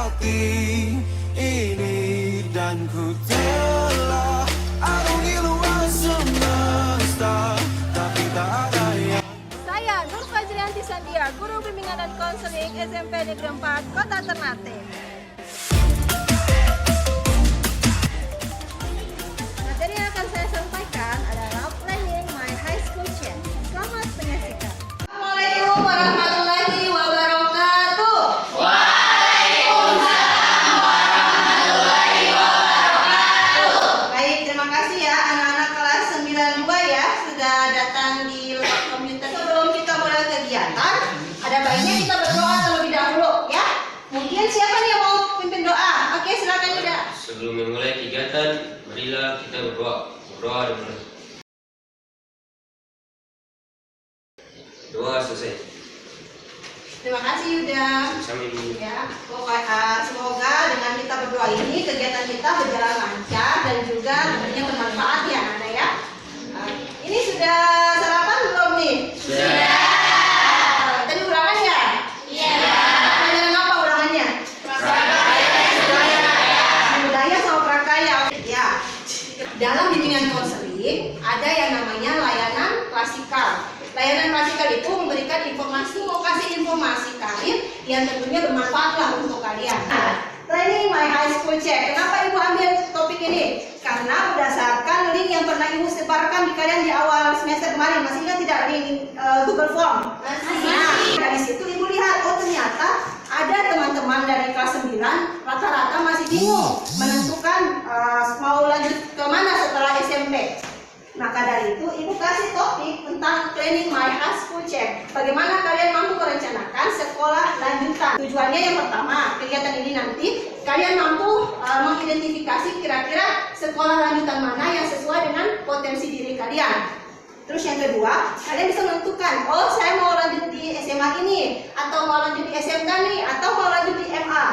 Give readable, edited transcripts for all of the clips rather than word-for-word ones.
hati ini dan ku telah arungi luas semesta, tapi tak ada yang. Saya Nur Fajrianti Sandia, Guru Bimbingan dan Konseling SMP Negeri 4 Kota Ternate. Materi yang akan saya sampaikan adalah Planning My High School Check. Selamat menyaksikan. Assalamualaikum warahmatullahi wabarakatuh. Waalaikumsalam warahmatullahi wabarakatuh. Baik, terima kasih ya anak-anak kelas 92 ya sudah datang di lab komputer. Sebelum kita mulai kegiatan, ada baiknya kita berdoa terlebih dahulu ya. Mungkin siapa nih yang mau pimpin doa? Oke, silakan Yuda. Sebelum memulai kegiatan, marilah kita berdoa. Berdoa dulu. Doa selesai. Terima kasih Yuda. Sama Ibu. Ya, semoga dengan kita berdoa ini kegiatan kita berjalan lancar dan juga tentunya bermanfaat ya anak ya. Ini sudah sarapan belum nih? Sudah. Tadi ulangan ya? Iya. Pelajaran apa ulangannya? Budaya sama prakarya. Ya. Dalam bimbingan konseling ada yang namanya layanan klasikal. Layanan klasikal itu memberikan informasi, mau kasih informasi karir yang tentunya bermanfaat lah untuk kalian. Planning My High School Check. Kenapa Ibu ambil topik ini? Karena berdasarkan link yang pernah Ibu sebarkan di kalian di awal semester kemarin. Masih ingat tidak link Google Form? Nah, dari situ Ibu lihat, oh ternyata ada teman-teman dari kelas 9 rata-rata masih bingung menentukan mau lanjut ke mana setelah SMP. Maka dari itu Ibu kasih topik tentang Planning My High School Check. Bagaimana kalian mampu merencanakan sekolah lanjutan. Tujuannya yang pertama, kegiatan ini nanti kalian mampu mengidentifikasi kira-kira sekolah lanjutan mana yang sesuai dengan potensi diri kalian. Terus yang kedua, kalian bisa menentukan, oh saya mau lanjut di SMA ini, atau mau lanjut di SMK nih, atau mau lanjut di MA.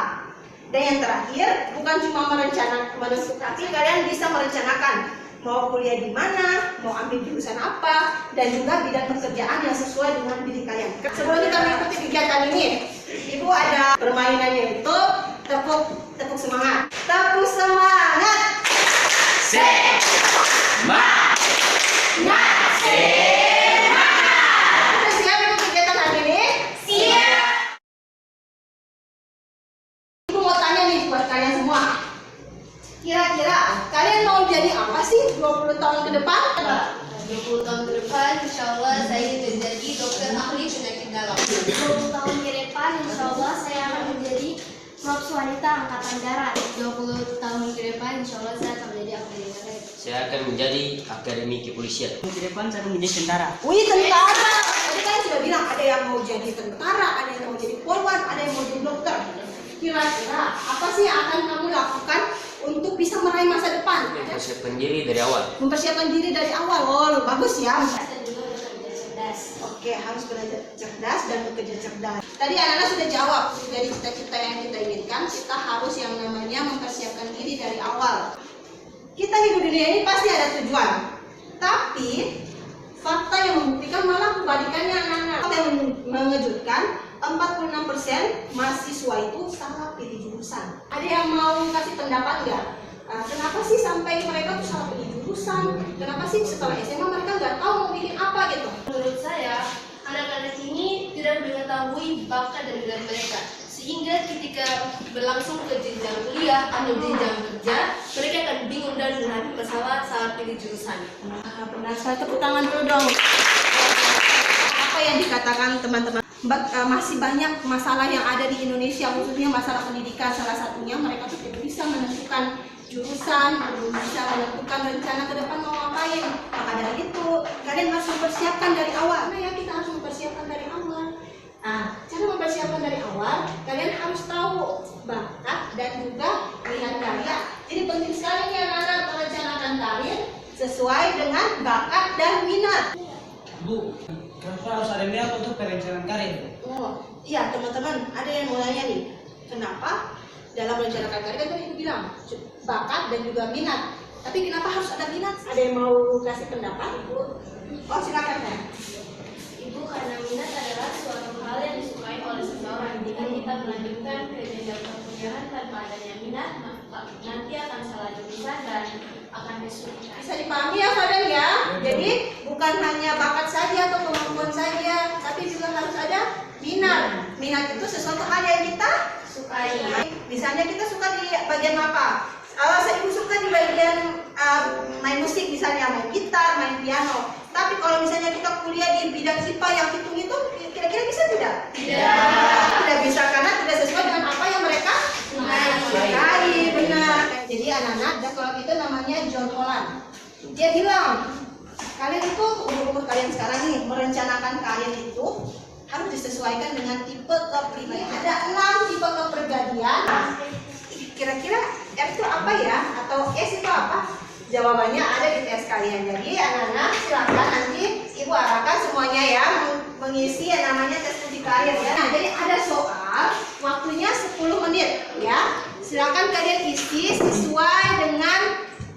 Dan yang terakhir, bukan cuma merencanakan, tapi kalian bisa merencanakan mau kuliah di mana, mau ambil jurusan apa, dan juga bidang pekerjaan yang sesuai dengan diri kalian. Sebelum kita mengikuti kegiatan ini, Ibu ada permainannya itu tepuk semangat. Tepuk semangat. Semangat. Sudah siap ikut kegiatan hari ini? Siap. Ibu mau tanya nih buat kalian semua. Kira-kira kalian mau jadi apa sih 20 tahun ke depan? 20 tahun ke depan, insya Allah saya ingin menjadi dokter ahli penyakit dalam. 20 tahun ke depan, insya Allah saya akan menjadi Prof wanita angkatan darat. 20 tahun ke depan, insya Allah saya akan menjadi akademisi. Saya akan menjadi akademi kepolisian. Ke depan saya akan menjadi tentara. Wih, tentara. Tadi kan sudah bilang ada yang mau jadi tentara, ada yang mau jadi polwan, ada yang mau jadi dokter. Kira-kira apa sih yang akan kamu lakukan untuk bisa meraih masa depan? Mempersiapkan diri dari awal. Mempersiapkan diri dari awal. Oh, bagus ya. Dan juga bekerja cerdas. Oke, harus belajar cerdas dan bekerja cerdas. Tadi anak-anak sudah jawab dari cita-cita yang kita inginkan. Kita harus yang namanya mempersiapkan diri dari awal. Kita hidup di dunia ini pasti ada tujuan. Tapi fakta yang membuktikan malah kebalikannya anak-anak. Fakta yang mengejutkan, 46% mahasiswa itu salah pilih jurusan. Ada yang mau kasih pendapat nggak? Kenapa sih sampai mereka tuh salah pilih jurusan? Kenapa sih setelah SMA mereka nggak tahu mau bikin apa gitu? Menurut saya, anak-anak ini tidak mengetahui bakat dan minat mereka. Sehingga ketika berlangsung ke jenjang kuliah atau jenjang kerja, mereka akan bingung dan menghadapi masalah saat pilih jurusan. Benar, saya tepuk tangan dulu dong. Apa yang dikatakan teman-teman? Masih banyak masalah yang ada di Indonesia, khususnya masalah pendidikan. Salah satunya mereka tuh tidak bisa menentukan jurusan, belum bisa menentukan rencana ke depan mau ngapain. Maka dari itu kalian harus mempersiapkan dari awal. Nah ya, kita harus mempersiapkan dari awal. Nah, cara mempersiapkan dari awal, kalian harus tahu bakat dan juga minat kalian. Jadi penting sekali nih anak-anak merencanakan karir sesuai dengan bakat dan minat. Bu, kenapa harus ada niat untuk perencanaan karir? Oh, iya teman-teman, ada yang mau nanya nih, kenapa dalam merencanakan karir kan tadi Ibu bilang bakat dan juga minat. Tapi kenapa harus ada minat? Ada yang mau kasih pendapat, Ibu? Oh, silakan ya. Ibu, karena minat adalah suatu hal yang disukai oleh seseorang. Jika kita melanjutkan ke jenjang perkuliahan, adanya minat, maka nanti akan salah jurusan dan akan kesulitan. Bisa dipahami ya Fadel ya? Jadi bukan hanya bakat saja atau kemampuan saja, tapi juga harus ada minat. Minat itu sesuatu hal yang kita sukai. Misalnya kita suka di bagian apa? Saya suka di bagian main musik, misalnya main gitar, main piano. Tapi kalau misalnya kita kuliah di bidang IPA yang hitung-hitung, kira-kira bisa tidak? Tidak bisa karena tidak sesuai dengan apa yang mereka sukai. Benar. Jadi anak-anak, dan kalau itu namanya John Holland. Dia bilang, kalian itu umur kalian sekarang nih merencanakan kalian itu harus disesuaikan dengan tipe kepribadian. Ada 6 tipe kepribadian. Kira-kira R itu apa ya? Atau S itu apa? Jawabannya ada di tes kalian. Jadi anak-anak silakan nanti ibu arahkan semuanya ya mengisi yang namanya tes uji kalian ya. Nah, jadi ada soal waktunya 10 menit ya. Silakan kalian isi sesuai dengan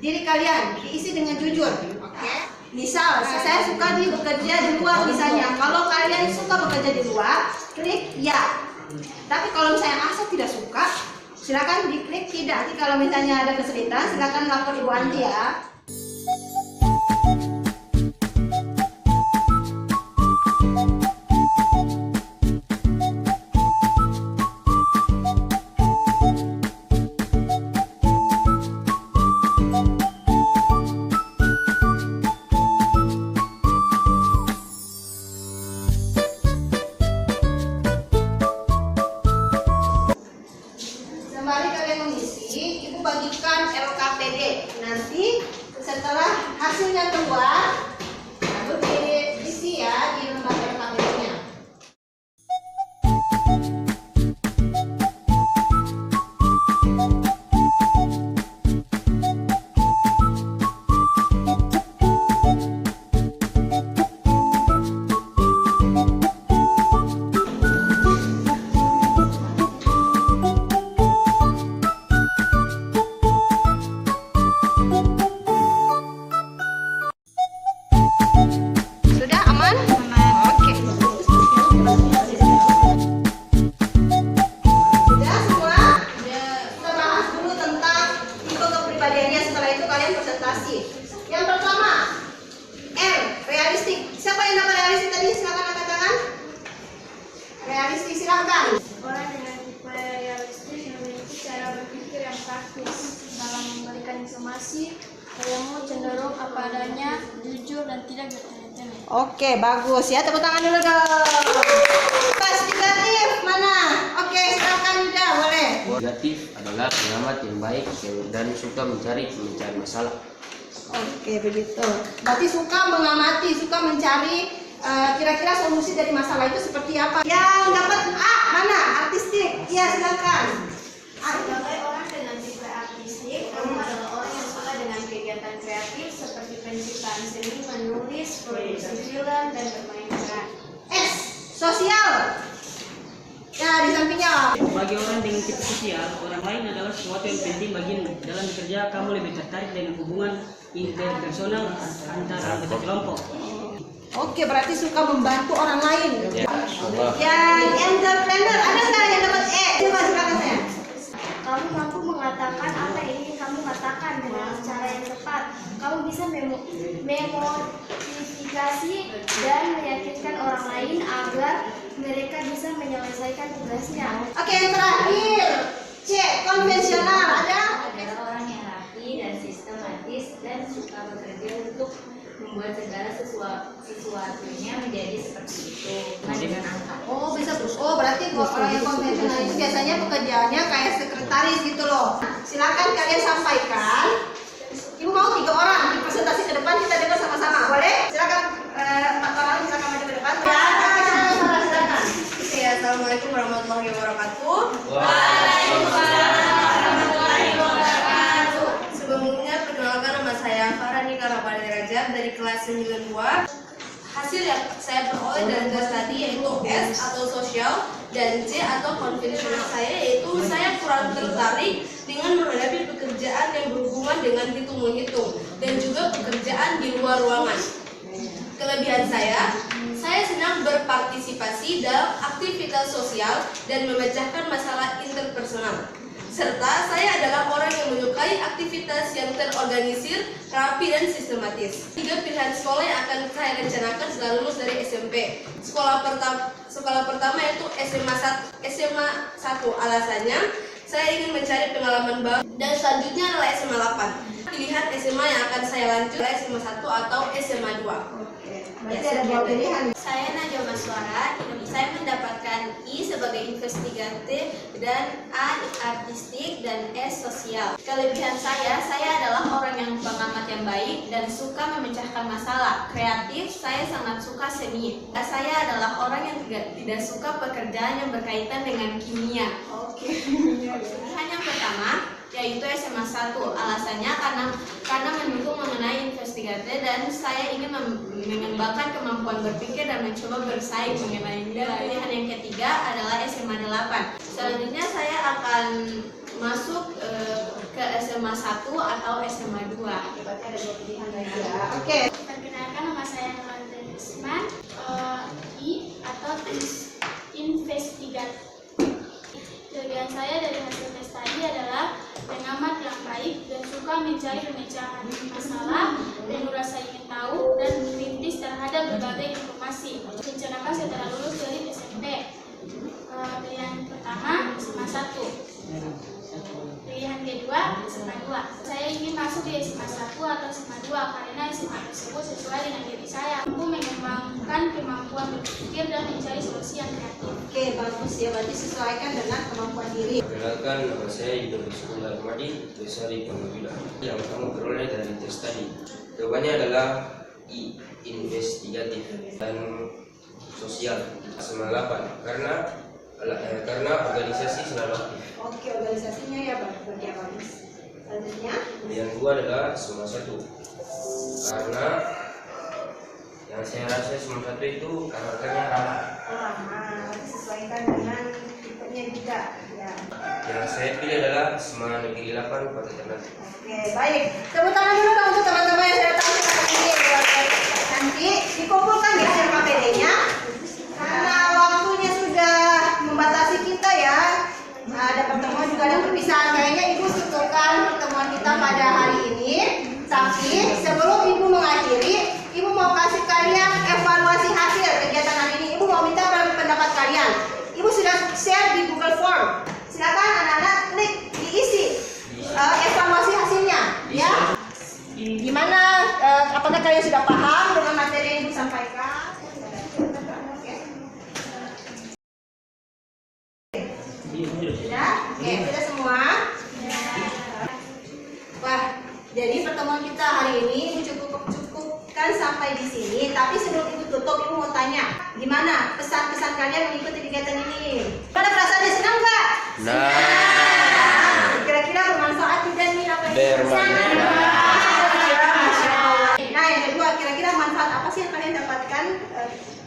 diri kalian. Diisi dengan jujur. Oke? Misal saya suka bekerja di luar misalnya. Kalau kalian suka bekerja di luar, klik ya. Tapi kalau misalnya saya tidak suka, silakan diklik tidak. Nanti kalau misalnya ada kesulitan, silakan lapor Ibu Anti ya. Sembari kalian mengisi, Ibu bagikan LKPD. Nanti setelah hasilnya keluar, baru diisi ya di lembar LKPD-nya. Sudah aman? Oke. Sudah semua? Kita bahas dulu tentang tipe kepribadiannya. Setelah itu kalian presentasi. Yang pertama, R, realistik. Siapa yang dapat realistik tadi? Silakan angkat tangan. Realistik silakan. Orang dengan tipe realistis memiliki cara berpikir yang praktis dalam memberikan informasi. Kamu cenderung apa adanya, jujur dan tidak bertele-tele. Oke, bagus ya. Tepuk tangan dulu dong. Pas negatif mana? Oke, silakan Yuda, boleh. Negatif adalah pengamat yang baik dan suka mencari masalah. Oke, begitu. Berarti suka mengamati, suka mencari kira-kira solusi dari masalah itu seperti apa. Yang dapat A, mana? Artistik. Ya, silakan. Sebagai orang dengan tipe artistik, kamu adalah orang yang suka dengan kegiatan kreatif seperti penciptaan seni, menulis, produksi film, dan bermain peran. S, sosial. Ya, di sampingnya. Bagi orang dengan tipe sosial, orang lain adalah sesuatu yang penting bagimu. Dalam bekerja, kamu lebih tertarik dengan hubungan interpersonal antara anggota kelompok. Oke, berarti suka membantu orang lain. Ya, Yang entrepreneur, ada nggak yang dapat E? Coba silakan saya. Kamu mampu mengatakan apa yang ingin kamu katakan dengan cara yang tepat. Kamu bisa memotivasi dan meyakinkan orang lain agar mereka bisa menyelesaikan tugasnya. Oke, yang terakhir C, konvensional. Ada? Adalah orang yang rapi dan sistematis dan suka bekerja untuk membuat segala sesuatunya menjadi seperti itu dengan angka. Oh, bisa. Oh, berarti orang yang konvensional itu biasanya pekerjaannya kayak sekretaris gitu loh. Silakan kalian sampaikan. Ibu mau 3 orang di presentasi ke depan, kita dengar sama-sama. Boleh? Silakan 4 orang silakan maju ke depan. Ya, silakan. Ya, assalamualaikum warahmatullahi wabarakatuh. Sebelumnya perkenalkan nama saya Farani Karabani Rajab dari kelas 92. Hasil yang saya peroleh dari tes tadi yaitu S atau sosial dan C atau konvensional saya, yaitu saya kurang tertarik dengan menghadapi pekerjaan yang berhubungan dengan hitung-menghitung dan juga pekerjaan di luar ruangan. Kelebihan saya senang berpartisipasi dalam aktivitas sosial dan memecahkan masalah interpersonal. Serta saya adalah orang yang menyukai aktivitas yang terorganisir, rapi, dan sistematis. 3 pilihan sekolah yang akan saya rencanakan setelah lulus dari SMP. Sekolah pertama yaitu SMA 1. Alasannya, saya ingin mencari pengalaman baru. Dan selanjutnya adalah SMA 8. Pilihan SMA yang akan saya lanjut adalah SMA 1 atau SMA 2. Berarti ada 2 pilihan. Saya Najwa Maswara. Saya mendapatkan I sebagai investigatif dan A artistik dan S sosial. Kelebihan saya adalah orang yang pengamat yang baik dan suka memecahkan masalah. Kreatif, saya sangat suka seni. Saya adalah orang yang tidak suka pekerjaan yang berkaitan dengan kimia. Pilihan yang pertama yaitu SMA 1. Alasannya karena mendukung mengenai investigatif dan saya ingin mengembangkan kemampuan berpikir dan mencoba bersaing mengenai nilai. Pilihan yang ketiga adalah SMA 8. Selanjutnya saya akan masuk ke SMA 1 atau SMA 2. Berarti ada 2 pilihan lagi ya. Oke. Perkenalkan, nama saya Nurul Isman, I atau investigatif. Kelebihan saya dari hasil tes tadi adalah pengamat yang baik dan suka mencari pemecahan masalah dan merasa ingin tahu dan kritis terhadap berbagai informasi. Rencanakan setelah lulus dari SMP. Pilihan pertama SMA 1. Pilihan kedua SMA 2. Saya ingin masuk di SMA 1 atau SMA 2 karena SMA tersebut sesuai dengan diri saya, mampu mengembangkan kemampuan berpikir dan mencari solusi yang kreatif. Oke, bagus ya. Berarti sesuaikan dengan kemampuan diri. Perkenalkan, nama saya Yudho Sekolah Armadi, besar di Pemabila. Yang kamu peroleh dari tes tadi. Jawabannya adalah I, investigatif dan sosial. SMA 8 karena organisasi selalu aktif. Oke, organisasinya ya bagi apa? Selanjutnya. Yang kedua adalah SMA 1 karena yang saya rasa SMA 1 itu karakternya ramah. Berarti sesuaikan dengan tipenya juga ya. Yang saya pilih adalah SMA Negeri 8 Kota Ternate. Oke, baik. Tepuk tangan dulu dong untuk teman-teman yang sudah tahu kita ini. Nanti dikumpulkan ya hasil KPD-nya. Karena waktunya sudah membatasi kita ya. Ada pertemuan juga ada perpisahan. Kayaknya Ibu cukupkan pertemuan kita pada hari ini. Tapi sebelum Ibu mengakhiri, Ibu mau kasih kalian evaluasi hasil kegiatan hari ini. Ibu mau minta pendapat kalian. Ibu sudah share di Google Form. Silakan anak-anak klik diisi evaluasi hasilnya, ya. Gimana? Apakah kalian sudah paham dengan materi yang Ibu sampaikan? Sudah? Oke, sudah semua? Wah, jadi pertemuan kita hari ini Ibu cukupkan sampai di sini. Tapi sebelum Ibu tutup, Ibu mau tanya, gimana pesan-pesan kalian mengikuti kegiatan ini? Pada perasaannya senang nggak? Nah, kira-kira bermanfaat tidak nih apa yang Masya Allah. Nah, yang kedua, kira-kira manfaat apa sih yang kalian dapatkan?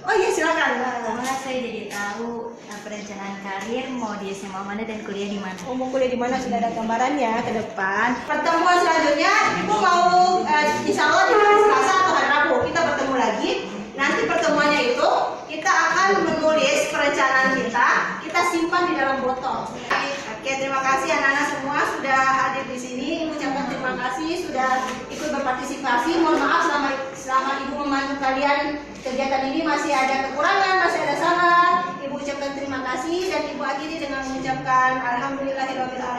Oh iya, silakan. Malah saya jadi tahu perencanaan karir mau di SMA mana dan kuliah di mana. Mau kuliah di mana sudah ada gambarannya ke depan. Pertemuan selanjutnya, Ibu mau insya Allah di hari Selasa atau hari Rabu kita bertemu lagi. Nanti pertemuannya itu kita akan menulis perencanaan kita simpan di dalam botol. Oke, terima kasih anak-anak semua sudah hadir di sini. Ibu ucapkan terima kasih sudah ikut berpartisipasi. Mohon maaf selama Ibu membantu kalian kegiatan ini masih ada kekurangan, masih ada salah. Ibu ucapkan terima kasih dan Ibu akhiri dengan mengucapkan alhamdulillahirabbil alamin.